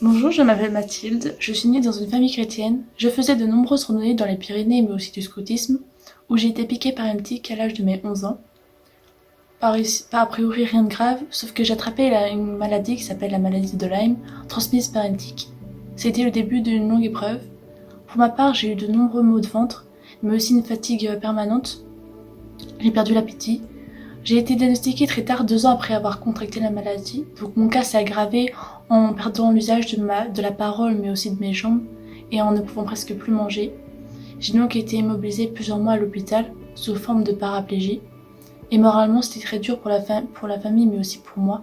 Bonjour, je m'appelle Mathilde, je suis née dans une famille chrétienne. Je faisais de nombreuses randonnées dans les Pyrénées mais aussi du scoutisme, où j'ai été piquée par une tique à l'âge de mes 11 ans. Pas a priori rien de grave, sauf que j'ai attrapé une maladie qui s'appelle la maladie de Lyme, transmise par une tique. C'était le début d'une longue épreuve. Pour ma part, j'ai eu de nombreux maux de ventre, mais aussi une fatigue permanente. J'ai perdu l'appétit. J'ai été diagnostiquée très tard, 2 ans après avoir contracté la maladie, donc mon cas s'est aggravé en perdant l'usage de la parole mais aussi de mes jambes et en ne pouvant presque plus manger. J'ai donc été immobilisée plusieurs mois à l'hôpital sous forme de paraplégie et moralement c'était très dur pour la famille mais aussi pour moi.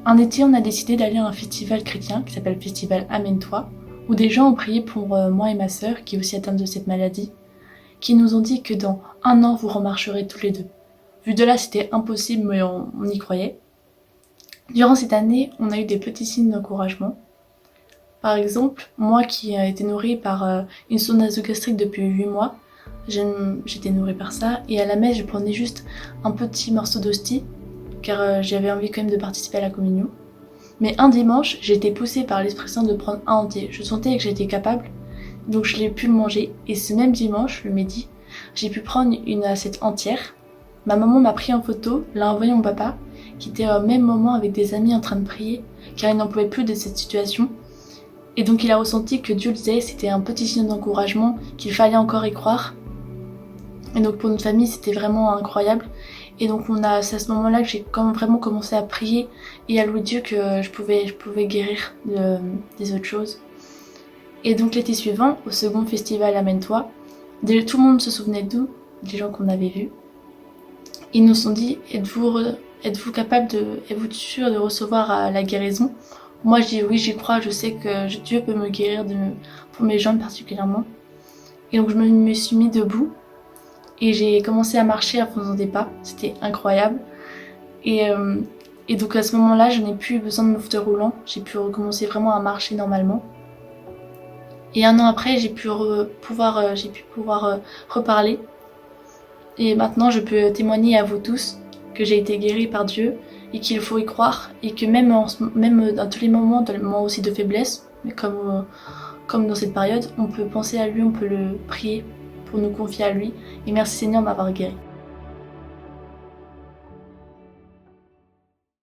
Un été, on a décidé d'aller à un festival chrétien qui s'appelle Festival Amène-toi, où des gens ont prié pour moi et ma sœur qui est aussi atteinte de cette maladie, qui nous ont dit que dans 1 an vous remarcherez tous les deux. Vu de là, c'était impossible, mais on y croyait. Durant cette année, on a eu des petits signes d'encouragement. Par exemple, moi qui ai été nourrie par une sonde nasogastrique depuis 8 mois, j'étais nourrie par ça, et à la messe, je prenais juste un petit morceau d'hostie, car j'avais envie quand même de participer à la communion. Mais un dimanche, j'ai été poussée par l'Esprit Saint de prendre un entier. Je sentais que j'étais capable, donc je l'ai pu le manger, et ce même dimanche, le midi, j'ai pu prendre une assiette entière. Ma maman m'a pris en photo, l'a envoyé à mon papa, qui était au même moment avec des amis en train de prier, car il n'en pouvait plus de cette situation. Et donc il a ressenti que Dieu disait c'était un petit signe d'encouragement, qu'il fallait encore y croire. Et donc pour notre famille c'était vraiment incroyable. Et donc c'est à ce moment-là que j'ai vraiment commencé à prier et à louer Dieu que je pouvais guérir des autres choses. Et donc l'été suivant, au second festival Amène-toi, tout le monde se souvenait de nous, des gens qu'on avait vus. Ils nous ont dit, êtes-vous capable êtes-vous sûr de recevoir la guérison? Moi je dis oui, j'y crois, je sais que Dieu peut me guérir pour mes jambes particulièrement. Et donc je me suis mis debout et j'ai commencé à marcher en faisant des pas, c'était incroyable. Et, euh, et donc à ce moment-là, je n'ai plus besoin de mon fauteuil roulant, j'ai pu recommencer vraiment à marcher normalement. Et 1 an après, j'ai pu pouvoir reparler. Et maintenant, je peux témoigner à vous tous que j'ai été guérie par Dieu et qu'il faut y croire et que même dans tous les moments aussi de faiblesse, mais comme dans cette période, on peut penser à lui, on peut le prier pour nous confier à lui. Et merci Seigneur de m'avoir guérie.